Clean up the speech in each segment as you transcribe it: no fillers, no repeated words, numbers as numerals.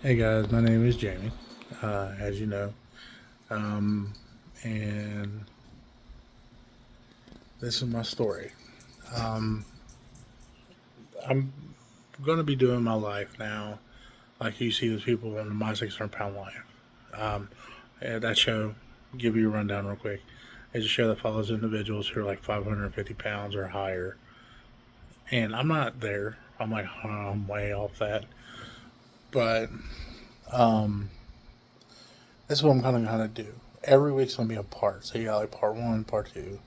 Hey guys, my name is Jamie, as you know, um, and this is my story. Um, I'm going to be doing my life now, like you see those people on the My 600 Pound Life. Um, that show, give you a rundown real quick. It's a show that follows individuals who are like 550 pounds or higher, and I'm not there. I'm like, I'm way off that, but um, this is what I'm gonna do. Every week's gonna be a part. So you got like part one, part two,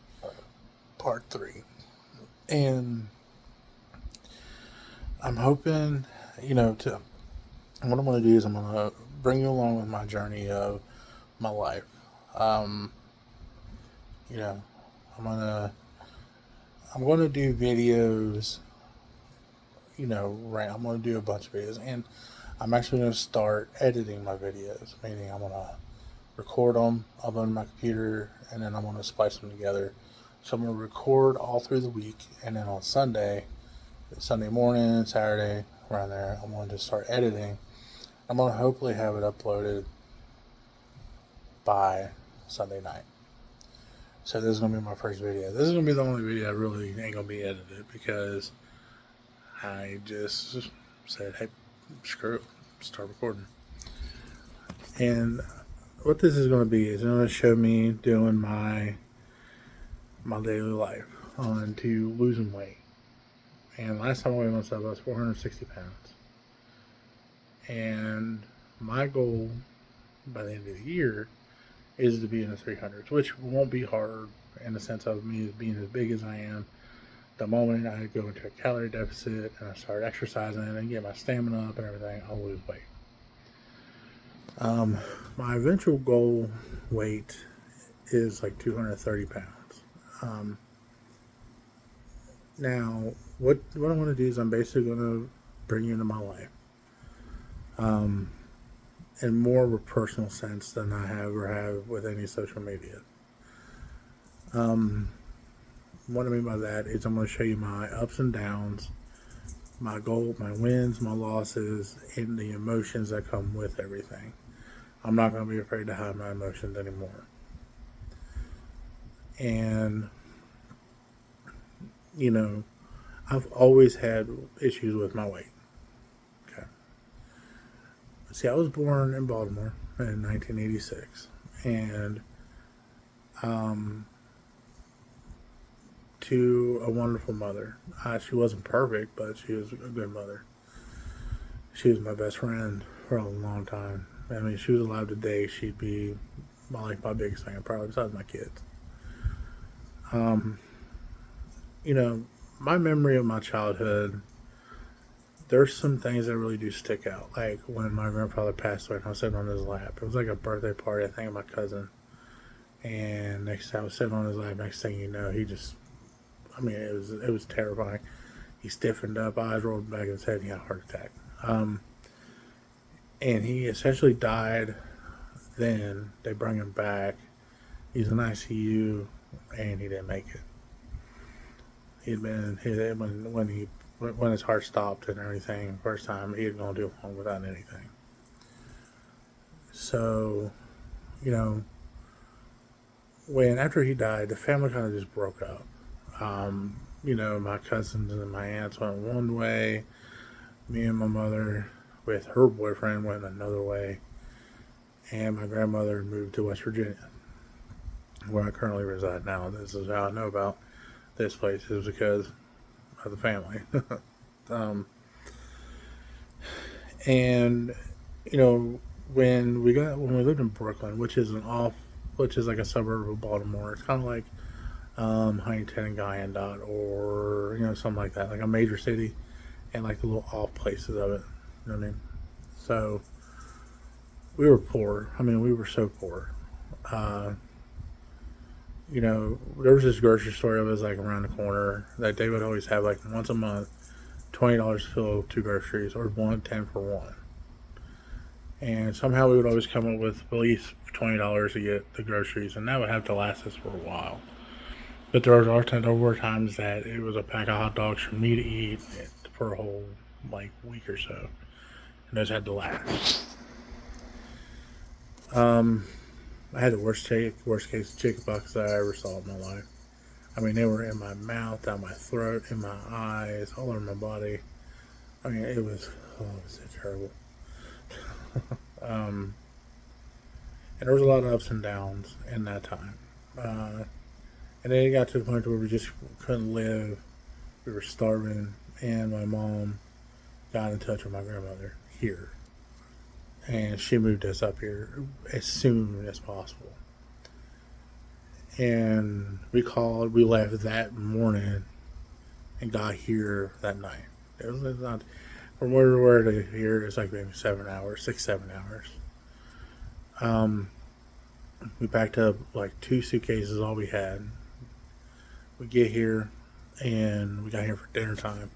part three. And I'm hoping, to what I'm going to do is I'm going to bring you along with my journey of my life. Um, you know, I'm gonna I'm gonna do videos. Right? I'm gonna do a bunch of videos, and I'm actually gonna start editing my videos. Meaning, I'm gonna record them, upload my computer, and then I'm gonna splice them together. So I'm gonna record all through the week, and then on Sunday morning, Saturday, around there, I'm going to start editing. I'm going to hopefully have it uploaded by Sunday night. So this is going to be my first video. This is going to be the only video I really ain't going to be edited because I just said, hey, screw it, start recording. And what this is going to be is going to show me doing my daily life on to losing weight. And last time I weighed myself, I was 460 pounds. And my goal by the end of the year is to be in the 300s, which won't be hard in the sense of me being as big as I am. The moment I go into a calorie deficit and I start exercising and get my stamina up and everything, I'll lose weight. Um, my eventual goal weight is like 230 pounds. Um, Now, what I'm going to do is I'm basically going to bring you into my life. Um, in more of a personal sense than I have with any social media. Um, what I mean by that is I'm going to show you my ups and downs, my goal, my wins, my losses, and the emotions that come with everything. I'm not going to be afraid to hide my emotions anymore. And, you know, I've always had issues with my weight. Okay. See, I was born in Baltimore in 1986. And um, to a wonderful mother. She wasn't perfect, but she was a good mother. She was my best friend for a long time. I mean, if she was alive today, she'd be my biggest fan, probably besides my kids. Um, you know, my memory of my childhood, there's some things that really do stick out. Like when my grandfather passed away and I was sitting on his lap. It was like a birthday party, I think, of my cousin. And next time I was sitting on his lap, next thing you know, it was terrifying. He stiffened up, eyes rolled back in his head, and he had a heart attack. Um, and he essentially died then. They brought him back. He's in ICU, and he didn't make it. He'd been when his heart stopped and everything. First time he had gone too long without anything. So, you know, when after he died, the family kind of just broke up. My cousins and my aunts went one way. Me and my mother, with her boyfriend, went another way. And my grandmother moved to West Virginia, where I currently reside now. This is how I know about this place, is because of the family. um, and you know, when we lived in Brooklyn, which is like a suburb of Baltimore. It's kind of like Huntington and Wyandotte, or something like that, like a major city, and like the little off places of it. You know what I mean? So we were poor. I mean, we were so poor. Uh, there was this grocery store that was like around the corner that they would always have like once a month, $20 to fill two groceries, or 110 for one. And somehow we would always come up with at least $20 to get the groceries, and that would have to last us for a while. But there were times that it was a pack of hot dogs for me to eat for a whole like week or so, Those had to last. I had the worst case chicken pox I ever saw in my life. I mean, they were in my mouth, down my throat, in my eyes, all over my body. I mean, it was so terrible. um, and there was a lot of ups and downs in that time. And then it got to the point where we just couldn't live. We were starving, and my mom got in touch with my grandmother here, and she moved us up here as soon as possible. And we left that morning and got here that night. It was not from where we were to here. It's like maybe 7 hours, 6, 7 hours. We packed up like 2 suitcases, all we had. We get here, and we got here for dinner time,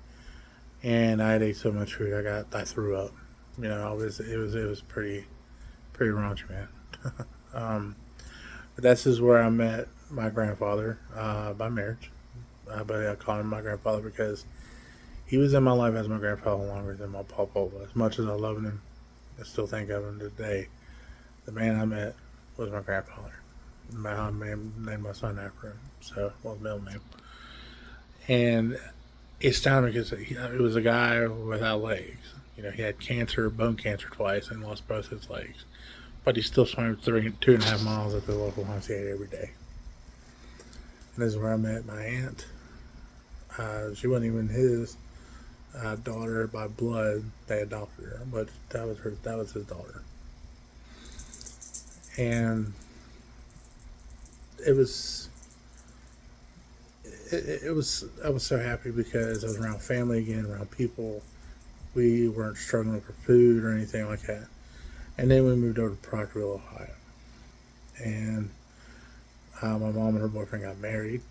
and I had ate so much food, I threw up. It was pretty raunchy, man. um, but this is where I met my grandfather by marriage. But I call him my grandfather because he was in my life as my grandfather longer than my papa was. As much as I love him, I still think of him today. The man I met was my grandfather. I named my son after him, so middle name. And it's time because it was a guy without legs. He had cancer, bone cancer twice, and lost both his legs. But he still swam 2.5 miles at the local YMCA every day. And this is where I met my aunt. She wasn't even his daughter by blood. They adopted her, but that was his daughter. And it was I was so happy because I was around family again, around people. We weren't struggling for food or anything like that. And then we moved over to Proctorville, Ohio. And my mom and her boyfriend got married,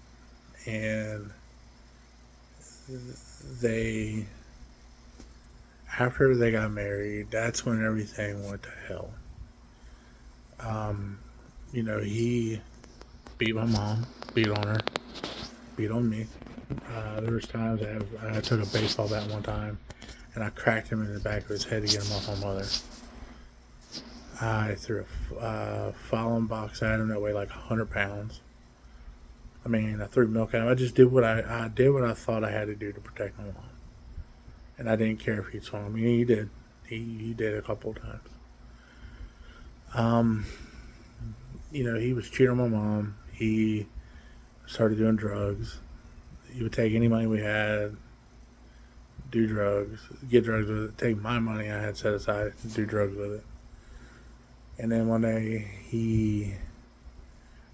and after they got married, that's when everything went to hell. He beat my mom, beat on her, beat on me. There was times I took a baseball bat one time, and I cracked him in the back of his head to get him off my mother. I threw a Fallon box at him that weighed like 100 pounds. I mean, I threw milk at him. I just did what I did what I thought I had to do to protect my mom, and I didn't care if he swung. I mean, he did. He did a couple of times. He was cheating on my mom. He started doing drugs. He would take any money we had, do drugs, get drugs with it, take my money I had set aside, and do drugs with it. And then one day he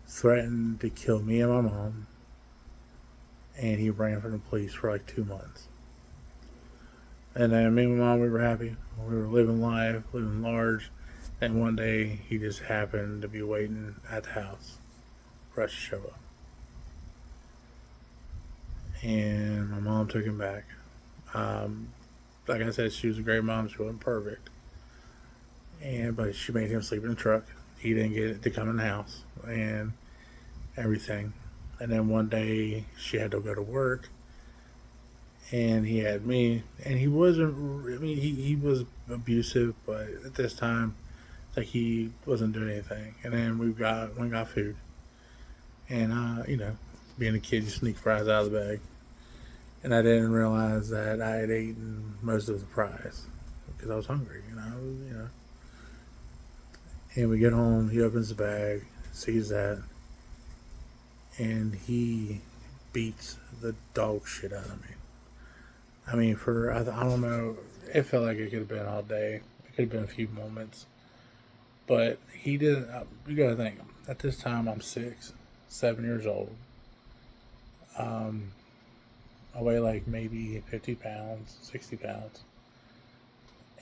threatened to kill me and my mom, and he ran from the police for like 2 months. And then me and my mom, we were happy. We were living life, living large. And one day he just happened to be waiting at the house for us to show up. And my mom took him back. Like I said, she was a great mom. She wasn't perfect. But she made him sleep in the truck. He didn't get to come in the house and everything. And then one day she had to go to work, and he had me. And he wasn't. I mean, he was abusive, but at this time, like he wasn't doing anything. And then we got food, and being a kid, you sneak fries out of the bag. And I didn't realize that I had eaten most of the fries because I was hungry. And we get home, he opens the bag, sees that, and he beats the dog shit out of me. I mean, I don't know, it felt like it could have been all day. It could have been a few moments. But he didn't, you gotta think, at this time I'm 6, 7 years old. I weigh like maybe 50 pounds, 60 pounds.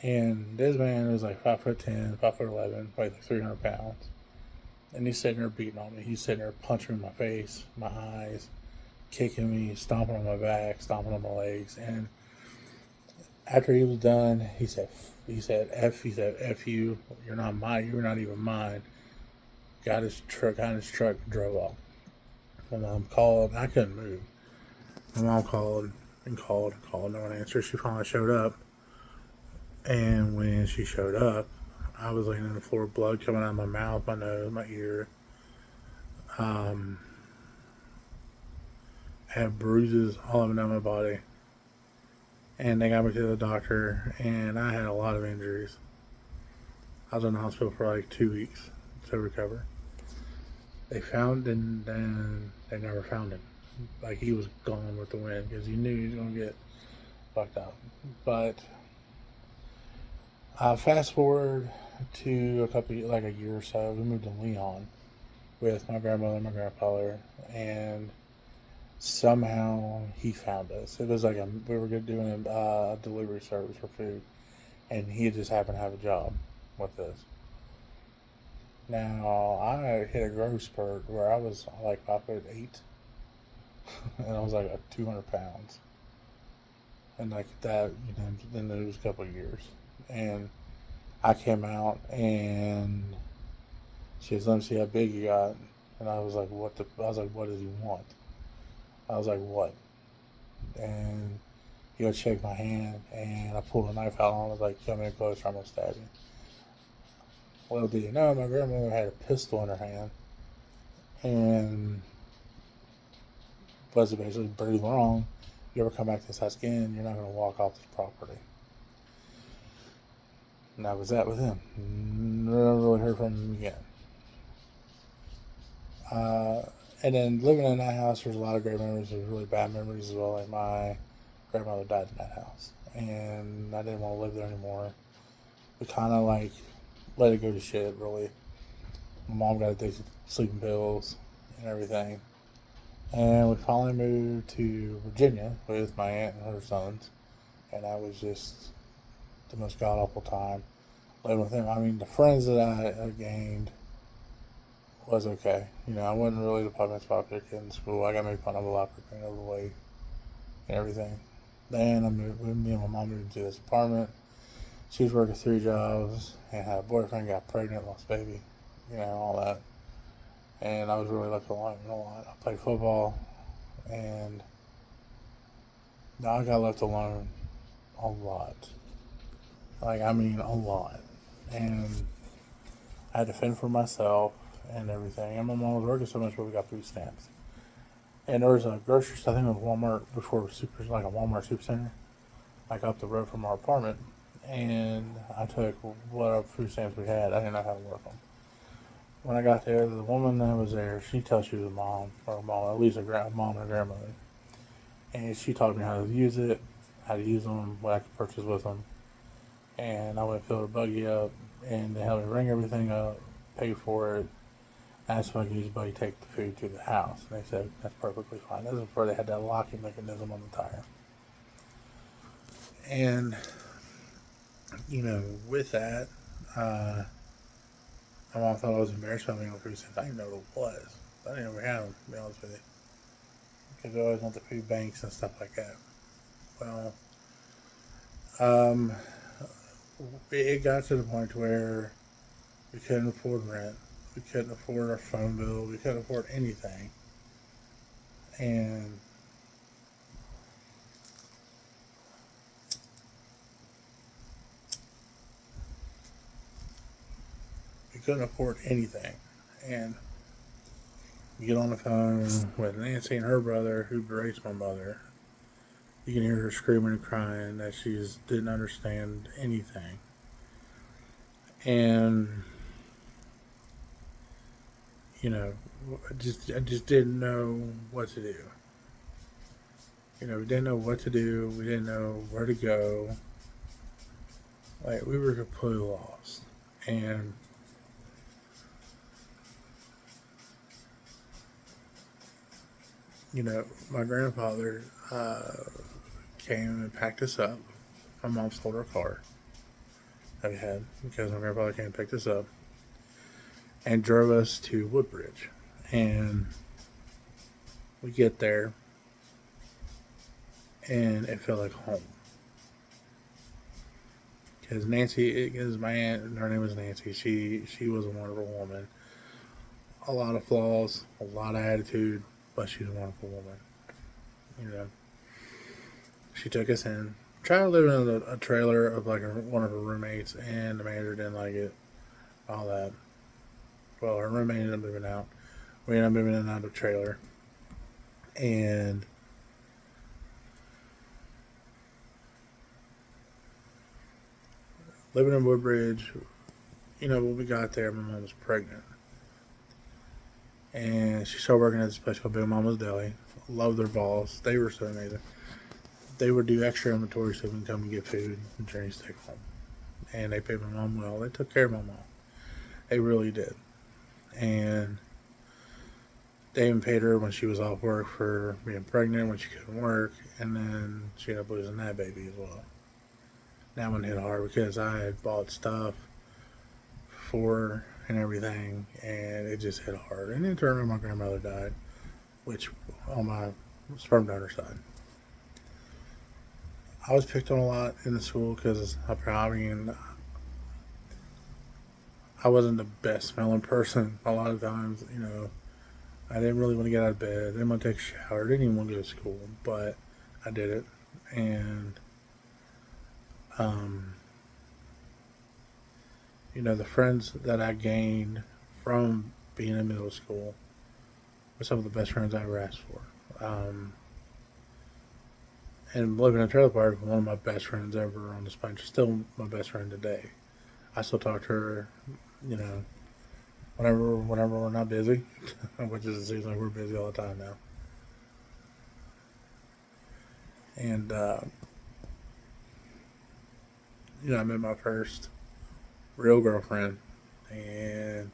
And this man was like 5'10", 5'11", weighed like 300 pounds. And he's sitting there beating on me. He's sitting there punching me in my face, my eyes, kicking me, stomping on my back, stomping on my legs. And after he was done, he said, F you, you're not even mine. Got his truck, and drove off. My mom called, I couldn't move. My mom called and called and called, no one answered. She finally showed up. And when she showed up, I was laying on the floor, blood coming out of my mouth, my nose, my ear. Um, had bruises all up and down my body. And they got me to the doctor, and I had a lot of injuries. I was in the hospital for like 2 weeks to recover. They found, and then they never found him. Like, he was gone with the wind because he knew he was going to get fucked up. But fast forward to like a year or so, we moved to Leon with my grandmother and my grandfather, and somehow he found us. It was like we were doing a delivery service for food, and he just happened to have a job with us. Now I hit a growth spurt where I was like 5'8", and I was like 200 pounds, and like that, then it was a couple of years, and I came out and she was, let me see how big you got, and I was like, what the? I was like, what does he want? I was like, what? And he would shake my hand, and I pulled a knife out on him. I was like, come in closer, I'm gonna stab you. Well, do you know, my grandmother had a pistol in her hand, and was basically breathe wrong. You ever come back to this house again, you're not gonna walk off this property. And that was that with him. Never really heard from him again. And then living in that house, there's a lot of great memories. There's really bad memories as well. Like my grandmother died in that house, and I didn't want to live there anymore. We kind of like let it go to shit, really. My mom got addicted to sleeping pills and everything. And we finally moved to Virginia with my aunt and her sons. And that was just the most god awful time living with them. I mean, the friends that I gained was okay. I wasn't really the most popular kid in school. I got made fun of a lot for being overweight and everything. Then me and my mom moved into this apartment. She was working 3 jobs and had a boyfriend, got pregnant, lost baby, all that. And I was really left alone a lot. I played football, and I got left alone a lot. Like, I mean, a lot. And I had to fend for myself and everything. And my mom was working so much, but we got food stamps. And there was a grocery store, I think it was Walmart before, it was like a Walmart supercenter, like up the road from our apartment. And I took whatever food stamps we had. I didn't know how to work them. When I got there, the woman that was there, she told she was a mom, or a mom, at least a mom and a grandmother. And she taught me how to use it, how to use them, what I could purchase with them. And I went and filled a buggy up, and they helped me ring everything up, pay for it. I asked if I could use the buggy to take the food to the house. And they said, that's perfectly fine. This is before they had that locking mechanism on the tire. And, with that, my mom thought I was embarrassed about being on food stamps. I didn't know what it was. I didn't know we had them, to be honest with you. Because I always went to food banks and stuff like that. Well, it got to the point where we couldn't afford rent. We couldn't afford our phone bill. We couldn't afford anything. And we couldn't afford anything. And we get on the phone with Nancy and her brother, who raised my mother. You can hear her screaming and crying that she just didn't understand anything. And I just didn't know what to do. We didn't know what to do. We didn't know where to go. Like, we were completely lost. And my grandfather came and packed us up. My mom sold our car that we had because my grandfather came and picked us up and drove us to Woodbridge. And we get there, and it felt like home. Because my aunt, her name was Nancy. She was a wonderful woman. A lot of flaws, a lot of attitude, but she's a wonderful woman. She took us in, Tried to live in a trailer of like one of her roommates, and the manager didn't like it. All that. Well, her roommate ended up moving out. We ended up moving in and out of the trailer, and living in Woodbridge. You know, when we got there, my mom was pregnant, and she started working at this place called Big Mama's Deli. Loved their boss. They were so amazing. They would do extra inventory so we can come and get food and drinks to take home. And they paid my mom well. They took care of my mom. They really did. And they even paid her when she was off work for being pregnant when she couldn't work. And then she ended up losing that baby as well. That one hit hard because I had bought stuff for her and everything. And it just hit hard. And in turn, my grandmother died, which on my sperm donor side. I was picked on a lot in the school because I mean, I wasn't the best smelling person a lot of times. You know, I didn't really want to get out of bed. Didn't want to take a shower. Didn't even want to go to school, but I did it. And um, you know, the friends that I gained from being in middle school were some of the best friends I ever asked for. And living in a trailer park, one of my best friends ever on the spine, still my best friend today. I still talk to her, you know, whenever we're not busy, which is it seems like we're busy all the time now. And you know, I met my first real girlfriend, and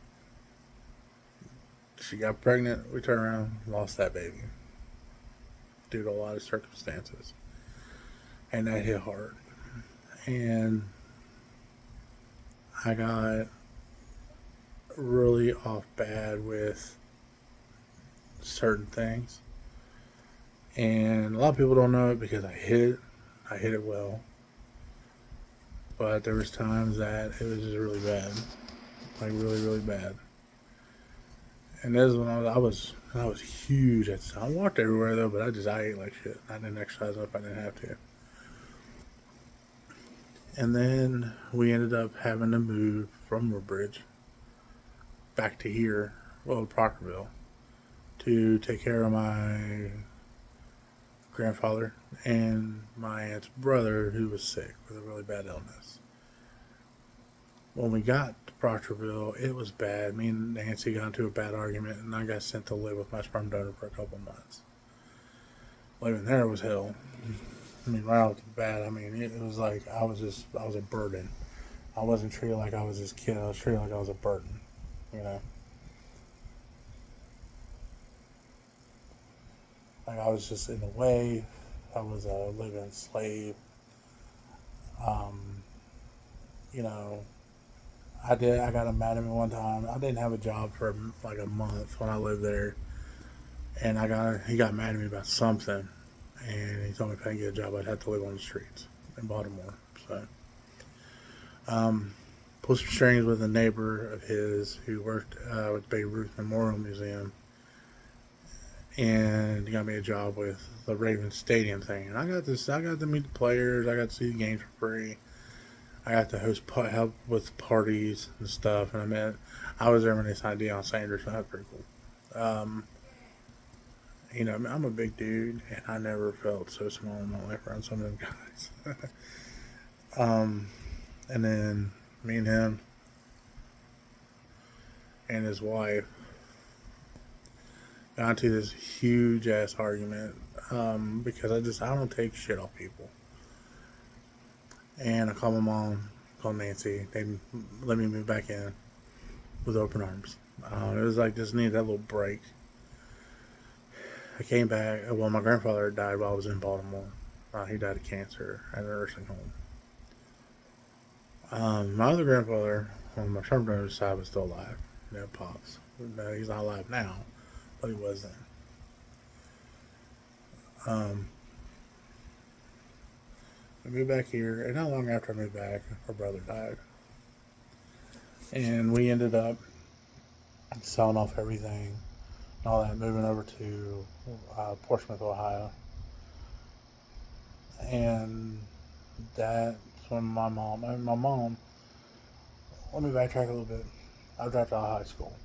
she got pregnant. We turned around, lost that baby due to a lot of circumstances, and that hit hard. And I got really off bad with certain things, and a lot of people don't know it because I hit it. I hit it well, but there was times that it was just really bad, like really really bad. And this is when I was huge at the time. I walked everywhere though, but I ate like shit. I didn't exercise if I didn't have to. And then we ended up having to move from Woodbridge back to here, well, Proctorville, to take care of my grandfather and my aunt's brother who was sick with a really bad illness. When we got to Proctorville, it was bad. Me and Nancy got into a bad argument, and I got sent to live with my sperm donor for a couple months. Living there was hell. I mean, right off the bat, I mean, it was like I was a burden. I wasn't treated like I was this kid. I was treated like I was a burden, you know. Like I was just in the way. I was a living slave. Um, you know, I got mad at me one time. I didn't have a job for like a month when I lived there, and he got mad at me about something, and he told me if I didn't get a job, I'd have to live on the streets in Baltimore. So, um, pulled some strings with a neighbor of his who worked with Babe Ruth Memorial Museum, and he got me a job with the Ravens Stadium thing. And I got to meet the players. I got to see the games for free. I got to help with parties and stuff. And I was there when they signed Deion Sanders, so that was pretty cool. You know, I'm a big dude, and I never felt so small in my life around some of them guys. um, and then me and him and his wife got into this huge ass argument because I don't take shit off people. And I called my mom, called Nancy. They let me move back in with open arms. It was like just needed that little break. I came back. Well, my grandfather had died while I was in Baltimore. He died of cancer at a nursing home. My other grandfather on my sperm donor side was still alive. You know, Pops. No, he's not alive now, but he was then. Um, I moved back here, and not long after I moved back, our brother died. And we ended up selling off everything and all that, moving over to Portsmouth, Ohio. And That's when my mom, let me backtrack a little bit. I dropped out of high school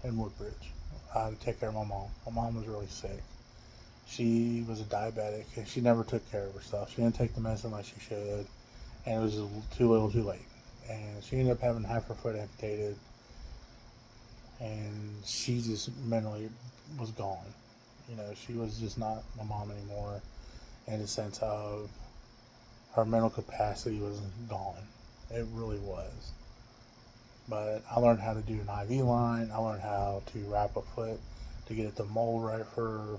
in Woodbridge to take care of my mom. My mom was really sick. She was a diabetic and she never took care of herself. She didn't take the medicine like she should, and it was too little too late. And she ended up having half her foot amputated, and she just mentally was gone. She was just not my mom anymore in the sense of her mental capacity was gone. It really was. But I learned how to do an IV line. I learned how to wrap a foot to get it to mold right for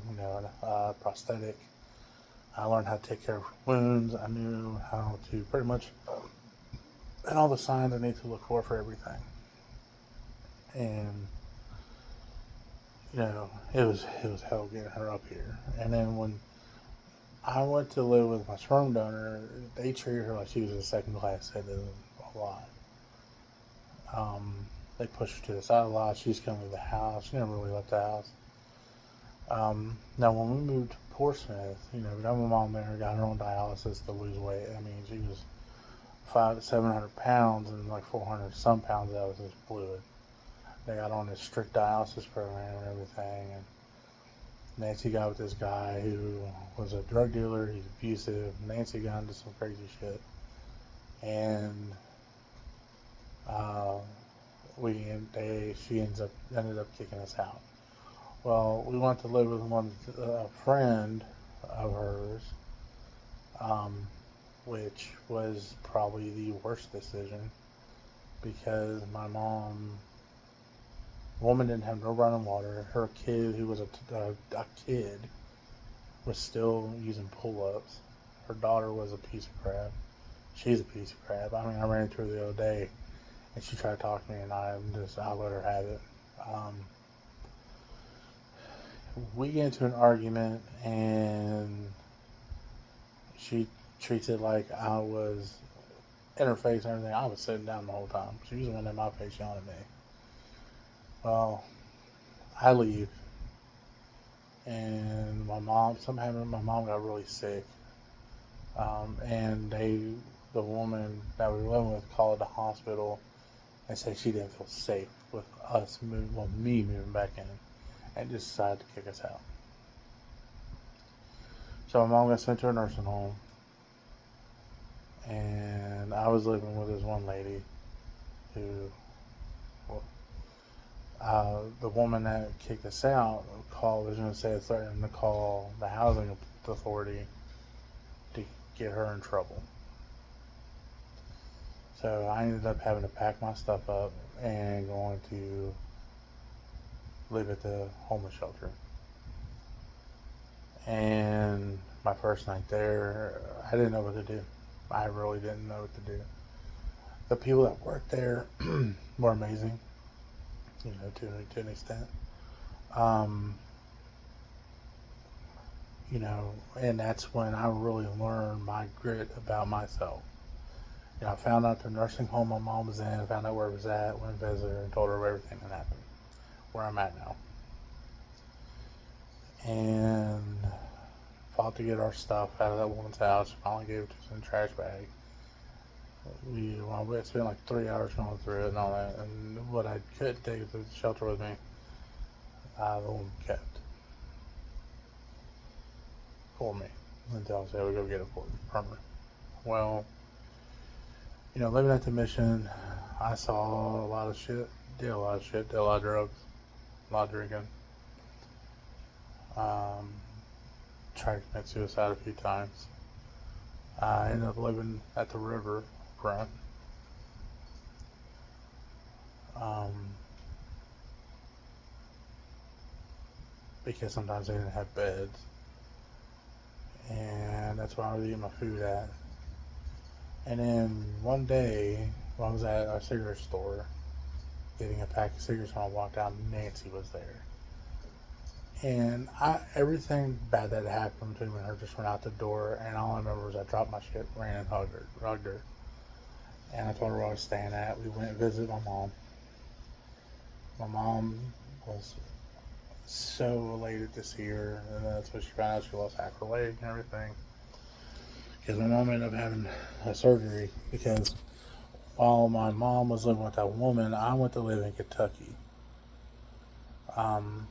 a prosthetic. I learned how to take care of wounds. I knew how to pretty much and all the signs I need to look for everything. And it was hell getting her up here. And then when I went to live with my sperm donor, they treated her like she was a second class citizen a lot. They pushed her to the side a lot. She just couldn't leave the house. She never really left the house. Now, when we moved to Portsmouth, we got my mom there, got her on dialysis to lose weight. I mean, she was 500 to 700 pounds, and like 400 some pounds of that was just fluid. They got on this strict dialysis program and everything. And Nancy got with this guy who was a drug dealer. He's abusive. Nancy got into some crazy shit, and uh, she ended up kicking us out. Well, we went to live with a friend of hers, um, which was probably the worst decision because my woman didn't have no running water. Her kid, who was a kid, was still using pull-ups. Her daughter was a piece of crap. She's a piece of crap. I mean, I ran into her the other day, and she tried to talk to me, and I let her have it. We get into an argument, and she treats it like I was in her face and everything. I was sitting down the whole time. She was the one in my face yelling at me. Well, I leave, and my mom got really sick, and the woman that we were living with, called the hospital and said she didn't feel safe with me moving back in, and just decided to kick us out. So my mom got sent to a nursing home, and I was living with this one lady who, the woman that kicked us out was going to say threatening to call the housing authority to get her in trouble. So I ended up having to pack my stuff up and going to live at the homeless shelter. And my first night there, I didn't know what to do. I really didn't know what to do. The people that worked there were amazing, to an extent. Um, and that's when I really learned my grit about myself. I found out the nursing home my mom was in, I found out where it was at, went and visited her and told her everything that happened, where I'm at now. And fought to get our stuff out of that woman's house, finally gave it to us in a trash bag. We spent like 3 hours going through it and all that, and what I couldn't take to the shelter with me, the woman kept for me until I said, we go get it from her. Well, living at the mission, I saw a lot of shit, did a lot of drugs, a lot of drinking. Tried to commit suicide a few times. I ended up living at the river front. Because sometimes they didn't have beds. And that's where I was eating my food at. And then one day, when I was at a cigarette store getting a pack of cigarettes, when I walked out, Nancy was there. And everything bad that happened between me and her just went out the door. And all I remember was I dropped my shit, ran and hugged her. And I told her where I was staying at. We went and visited my mom. My mom was so elated to see her. And that's when she found out she lost half her leg and everything. because my mom ended up having a surgery because while my mom was living with that woman, I went to live in Kentucky. Um,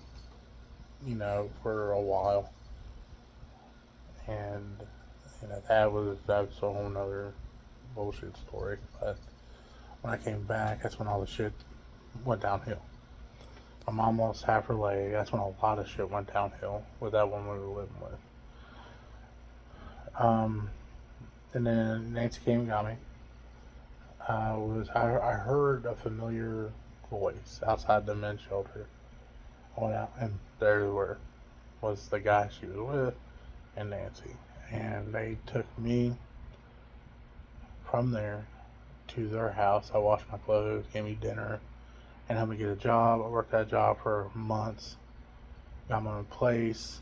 for a while, and that was a whole nother bullshit story. But when I came back, that's when all the shit went downhill. My mom lost half her leg. That's when a lot of shit went downhill with that woman we were living with. Um, and then Nancy came and got me. I heard a familiar voice outside the men's shelter. I went out and there they were. Was the guy she was with and Nancy. And they took me from there to their house. I washed my clothes, gave me dinner, and helped me get a job. I worked that job for months. Got my own place.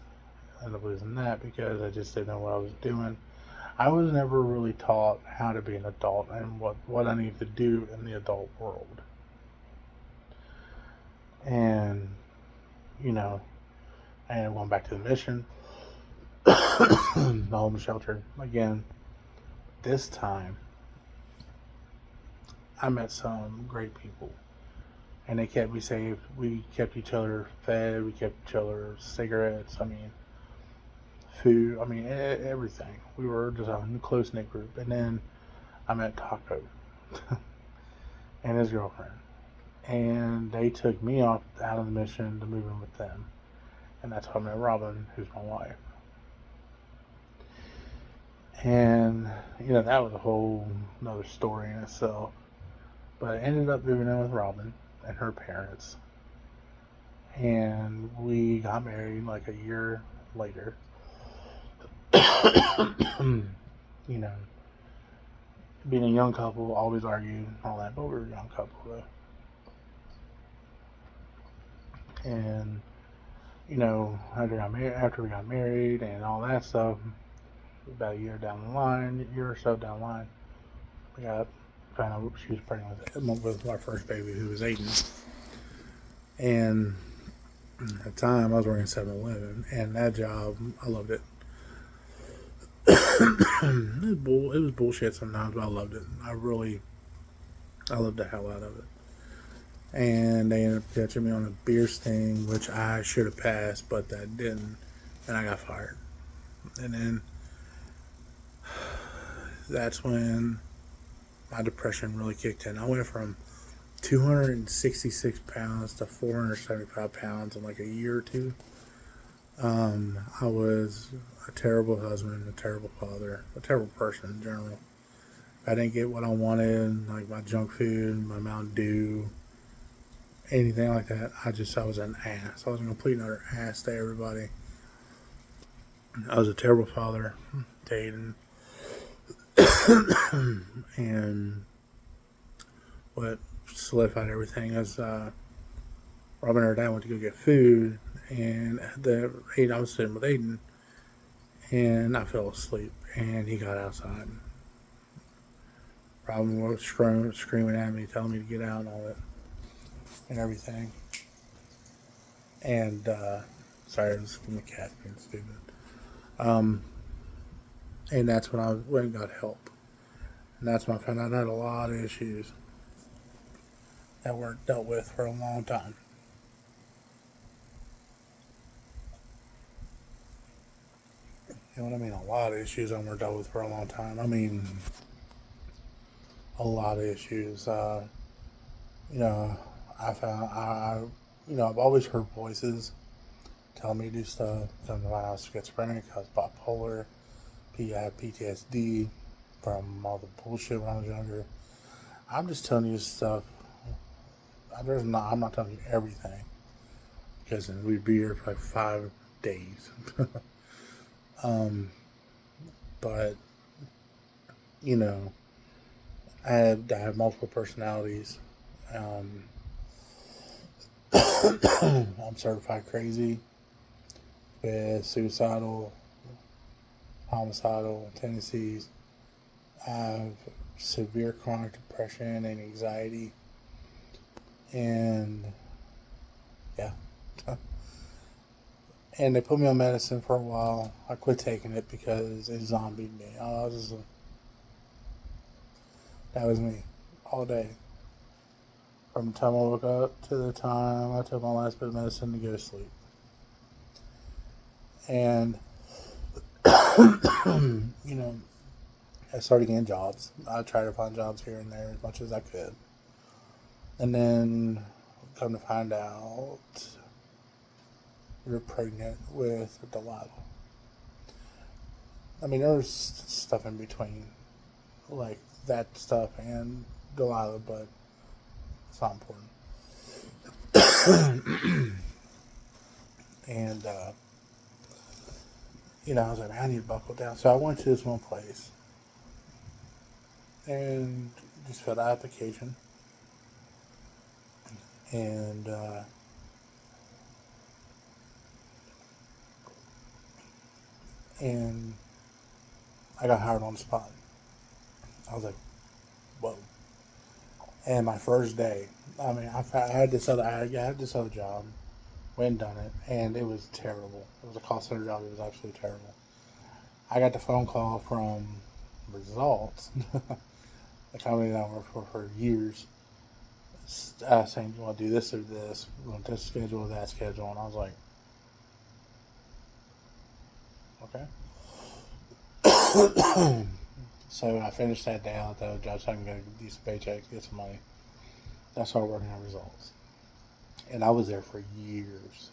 Ended up losing that because I just didn't know what I was doing. I was never really taught how to be an adult and what I need to do in the adult world. And, you know, I ended up going back to the mission, the homeless shelter again. This time, I met some great people, and they kept me safe. We kept each other fed. We kept each other cigarettes. I mean, food. I mean, everything. We were just a close knit group. And then I met Taco and his girlfriend, and they took me off out of the mission to move in with them. And that's how I met Robin, who's my wife. And that was a whole another story in itself. But I ended up moving in with Robin and her parents, and we got married like a year later. you know, Being a young couple, always argue and all that, but we were a young couple though. And after we got married and all that stuff, about a year down the line, a year or so down the line, we got found out she was pregnant with our first baby, who was Aiden. And at the time, I was working at 7-Eleven, and that job, I loved it. It was bullshit sometimes, but I loved it. I loved the hell out of it. And they ended up catching me on a beer sting, which I should have passed, but that didn't, and I got fired. And then that's when my depression really kicked in. I went from 266 pounds to 475 pounds in like a year or two. I was a terrible husband, a terrible father, a terrible person in general. I didn't get what I wanted, like my junk food, my Mountain Dew, anything like that. I was an ass. I was a complete and utter ass to everybody. I was a terrible father to Aiden. And what solidified everything is Robin and her dad went to go get food, and I was sitting with Aiden, and I fell asleep, and he got outside. Robin was screaming at me, telling me to get out and all that, and everything. And sorry, this is my cat being stupid. And that's when I went and got help, and that's when I found out I had a lot of issues that weren't dealt with for a long time. You know what I mean? A lot of issues that weren't dealt with for a long time. I mean, a lot of issues. You know, I found I've always heard voices tell me to do stuff. Tell me I was schizophrenic, I was bipolar, I had PTSD from all the bullshit when I was younger. I'm just telling you stuff. I'm not telling you everything because we'd be here for like 5 days. But you know, I have multiple personalities. I'm certified crazy with suicidal, homicidal tendencies. I have severe chronic depression and anxiety. And yeah. And they put me on medicine for a while. I quit taking it because it zombied me. That was me all day. From the time I woke up to the time I took my last bit of medicine to go to sleep. And, you know, I started getting jobs. I tried to find jobs here and there as much as I could. And then, come to find out, you're pregnant with Delilah. I mean, there was stuff in between, like that stuff and Delilah, but it's not important. And, I was like, man, I need to buckle down. So I went to this one place and just filled out application. And, and I got hired on the spot. I was like, whoa. And my first day, I mean, I had this other job, went and done it, and it was terrible. It was a call center job. It was absolutely terrible. I got the phone call from Results, a company that I worked for years, saying, you want to do this or this, you want this schedule or that schedule, and I was like, okay. So I finished that day out at the job so I can get a decent paycheck, get some money. I started working on Results. And I was there for years.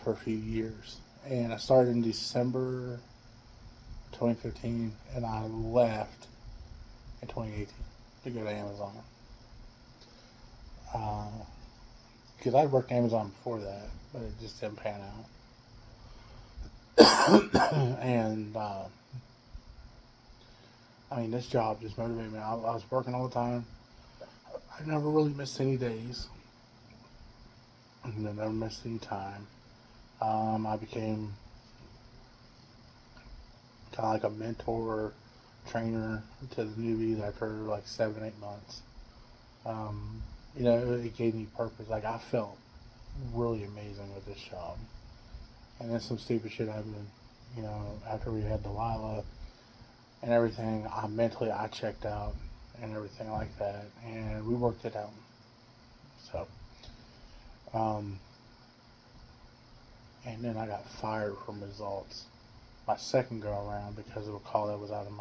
For a few years. And I started in December 2015, and I left in 2018 to go to Amazon. Because I'd worked at Amazon before that, but it just didn't pan out. And I mean, this job just motivated me. I was working all the time. I never really missed any days. I never missed any time. I became kind of like a mentor, trainer to the newbies after like 7-8 months. It gave me purpose. Like, I felt really amazing with this job. And then some stupid shit happened, after we had Delilah and everything. I checked out and everything like that. And we worked it out. So, and then I got fired from Results my second go around because of a call that was out of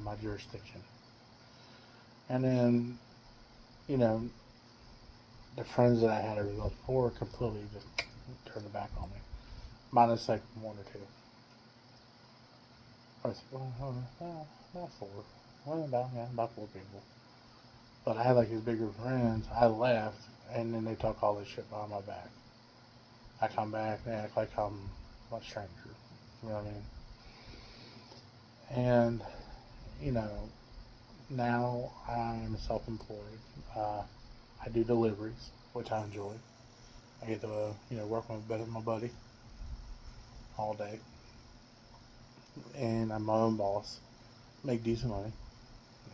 my jurisdiction. And then, the friends that I had at Results before completely just turned their back on me. Minus like one or two. I was like, about four. About four people. But I had like these bigger friends. I left, and then they talk all this shit behind my back. I come back, they act like I'm a stranger. You know what I mean? And, now I'm self-employed. I do deliveries, which I enjoy. I get to, work with my buddy all day. And I'm my own boss. Make decent money.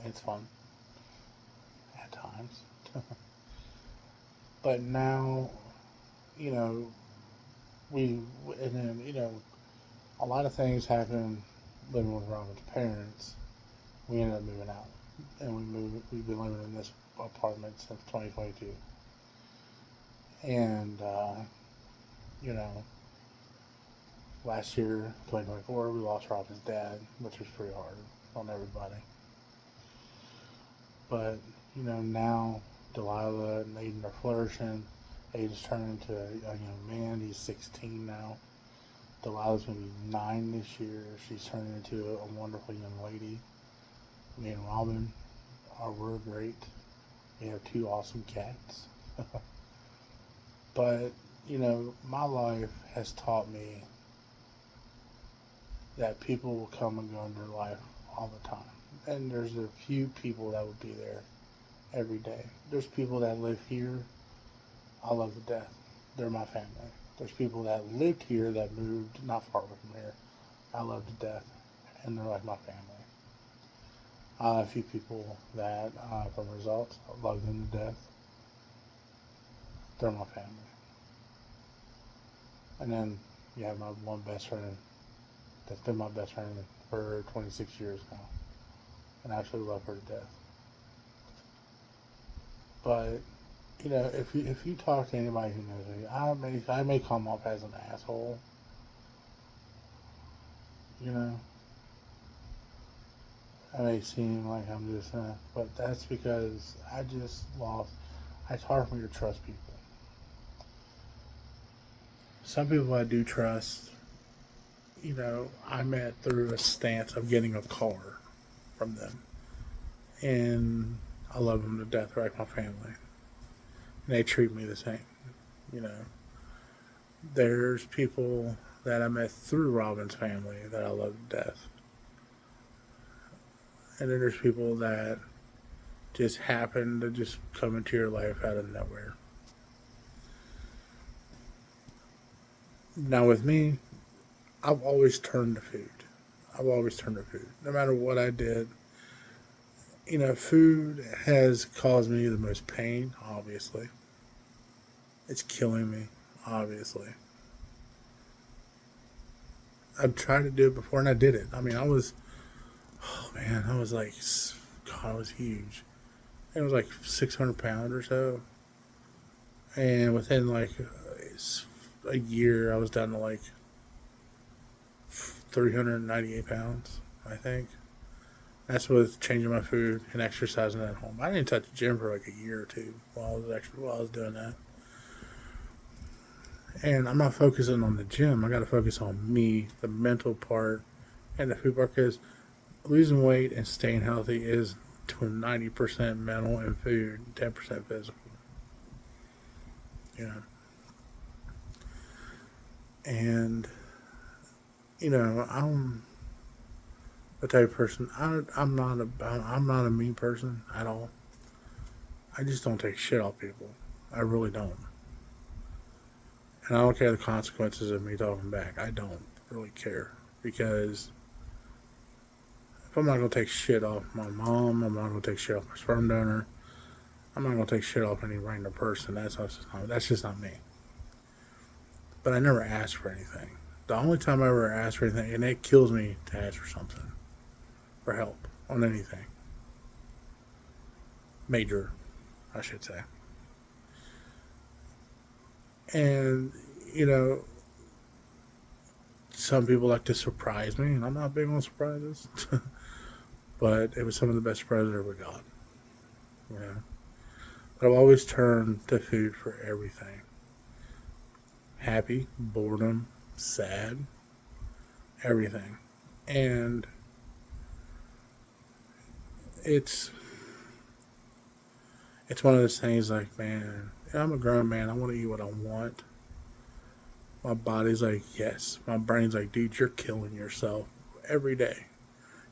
It's fun. At times. But now, you know, and then, a lot of things happen living with Robin's parents. We ended up moving out. And we've been living in this apartment since 2022. And, you know, last year, 2024, we lost Robin's dad, which was pretty hard on everybody. But, now Delilah and Aiden are flourishing. Aiden's turning into a young man. He's 16 now. Delilah's going to be 9 this year. She's turning into a wonderful young lady. Me and Robin we're great. We have 2 awesome cats. But, my life has taught me that people will come and go in your life all the time. And there's a few people that will be there every day. There's people that live here I love to death. They're my family. There's people that lived here that moved not far away from here. I love to death. And they're like my family. A few people that, from Results, I love them to death. They're my family. And then you have my one best friend that's been my best friend for 26 years now, and I absolutely love her to death. But if you talk to anybody who knows me, I may come off as an asshole. You know, I may seem like I'm just, but that's because I just lost. It's hard for me to trust people. Some people I do trust, I met through a stance of getting a car from them, and I love them to death, like my family. And they treat me the same. You know, there's people that I met through Robin's family that I love to death, and then there's people that just happen to just come into your life out of nowhere. Now with me, I've always turned to food. I've always turned to food, no matter what I did. Food has caused me the most pain. Obviously, it's killing me. Obviously, I've tried to do it before, and I did it. I mean, oh man, I was like, God, I was huge. It was like 600 pounds or so, and within like a year, I was down to like 398 pounds, I think. That's with changing my food and exercising at home. I didn't touch the gym for like a year or two while I was doing that. And I'm not focusing on the gym. I got to focus on me, the mental part, and the food part. Because losing weight and staying healthy is to 90% mental and food, 10% physical. You know, and I'm the type of person. I'm not a mean person at all. I just don't take shit off people. I really don't. And I don't care the consequences of me talking back. I don't really care. Because if I'm not going to take shit off my mom, I'm not going to take shit off my sperm donor, I'm not going to take shit off any random person. That's just not me. But I never asked for anything. The only time I ever asked for anything, and it kills me to ask for something, for help on anything. Major, I should say. And, you know, some people like to surprise me, and I'm not big on surprises. But it was some of the best surprises I ever got. You know? But I've always turned to food for everything. Happy, boredom, sad, everything. And it's it's one of those things like, man, I'm a grown man. I want to eat what I want. My body's like, yes. My brain's like, dude, you're killing yourself every day.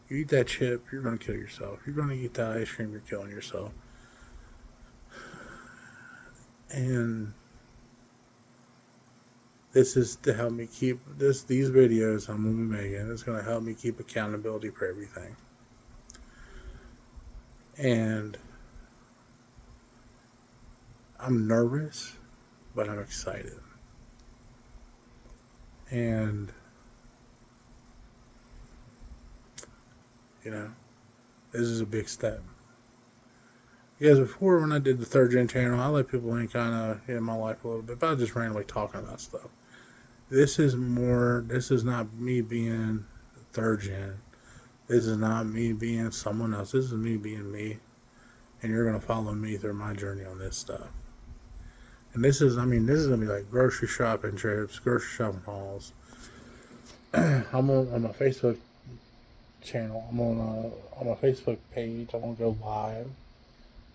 You eat that chip, you're gonna kill yourself. You're gonna eat that ice cream, you're killing yourself. And this is to help me keep these videos I'm gonna be making. It's gonna help me keep accountability for everything. And I'm nervous, but I'm excited. And you know, this is a big step. Because before, when I did the third gen channel, I let people in kind of in my life a little bit, but I was just randomly talking about stuff. This is more. This is not me being third gen. This is not me being someone else. This is me being me, and you're gonna follow me through my journey on this stuff. And this is gonna be like grocery shopping trips, grocery shopping hauls. I'm on my Facebook channel. I'm on my Facebook page. I'm gonna go live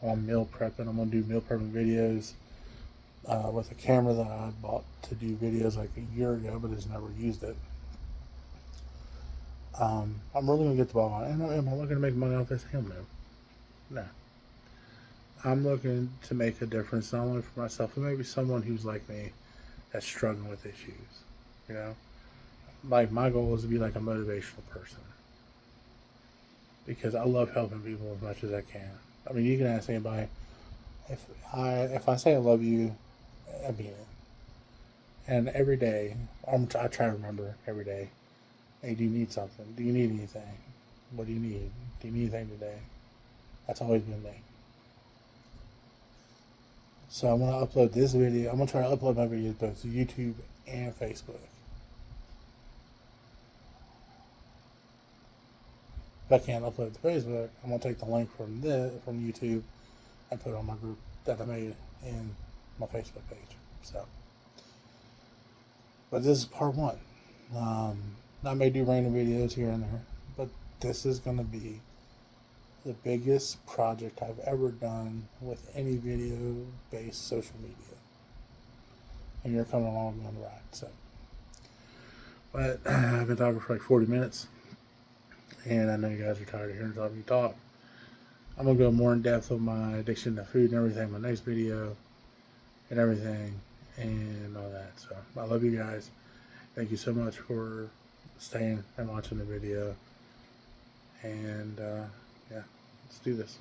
on meal prepping. I'm gonna do meal prepping videos with a camera that I bought to do videos like a year ago, but has never used it. I'm really gonna get the ball on. And am I looking to make money off this? Hell no. No. I'm looking to make a difference not only for myself, but maybe someone who's like me that's struggling with issues. You know, like my goal is to be like a motivational person because I love helping people as much as I can. I mean, you can ask anybody if I say I love you, I mean it. And every day, I try to remember every day. Hey, do you need something? Do you need anything? What do you need? Do you need anything today? That's always been me. So I'm gonna upload this video. I'm gonna try to upload my videos both to YouTube and Facebook. If I can't upload to Facebook, I'm gonna take the link from YouTube and put it on my group that I made in my Facebook page. So, but this is part one. I may do random videos here and there, but this is gonna be the biggest project I've ever done with any video-based social media. And you're coming along with me on the ride. So, but I've been talking for like 40 minutes, and I know you guys are tired of hearing me talk. I'm gonna go more in depth on my addiction to food and everything, my next video and everything and all that. So I love you guys. Thank you so much for staying and watching the video. And yeah, let's do this.